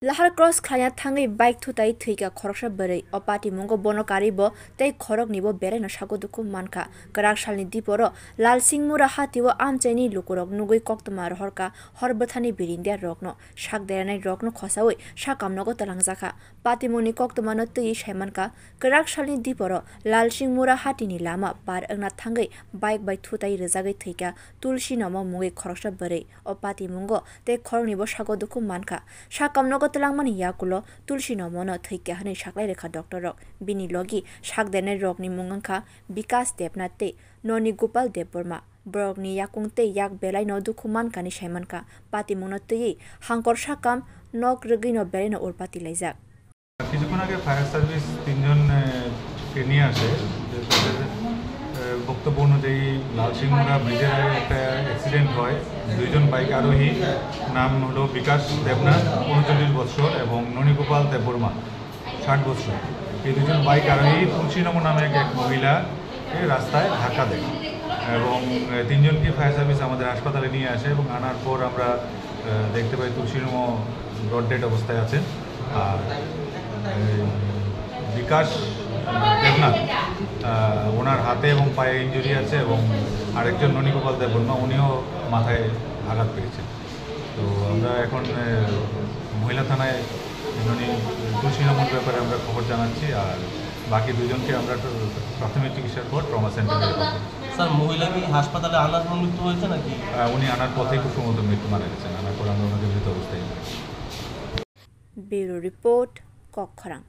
Lahar cross khanya thangai bike thutai thuika khoroksa berai opati mungo bonokari bo tei khorok nibo bere no sago duku manka karak salni diporo lal singmura hatiwo amchaini lukurok nugui koktoma rohorka horbathani birindia rokno sakderanai rokno khosawi sakamnogo talangjaka patimuni koktoma no tui saimanka karak salni diporo lal singmura hatini lama par angna thangai bike bai thutai rejagai thuika tulsi namo mungai khoroksa berai opati mungo tei khorok nibo sago duku manka sakamnogo Langmani yakulo tulsi no mono thike hane saklai rekha doctor rok bini logi sakdene rok ni mungangkha Vikas Debnath Noni Gopal Deborma brok ni yakungte yak belai no dukhuman kani saimanka pati mungno tei hangkor sakam nok regi no belai no urpati laijak কিছুক্ষণ আগে fire service তিনজন কে নিয়ে আসে বক্তব্য অনুযায়ী লালসিংমুড়া ব্রিজের একটা accident হয় দুইজন বাইক আরোহী নাম হলো বিকাশ দেবনাথ ৩৯ বছর এবং ননীগোপাল দেববর্মা ৬০ বছর এই দুজন বাইক আরোহী তুলসীনম নামে এক মহিলা রাস্তায় ধাক্কা দেয় এবং তিনজনকে ফায়ার সার্ভিস আমাদের হাসপাতালে নিয়ে আসে এবং আনার পর আমরা দেখতে পাই তুলসীনম ব্রড ডেড অবস্থায় আছেন আর বিকাশ দেবনাথ ওনার হাতে এবং পায়ে ইঞ্জুরি আছে এবং আরেকজন ননীগোপাল দেববর্মা উনিও মাথায় আঘাত পেয়েছেন তো আমরা এখন মহিলা থানায় তুলসীনমর ব্যাপারে আমরা খবর জানাচ্ছি আর বাকি দুজনকে আমরা প্রাথমিক চিকিৎসার পর ট্রমা সেন্টারে স্যার মহিলা কি হাসপাতালে আনার পর মৃত্যু হয়েছে নাকি উনি আনার পথে খুব সম্ভবত মৃত্যু মারা গেছেন আনার পর আমরা ওনাকে মৃত অবস্থায় ব্যুরো রিপোর্ট কক্ষরাং।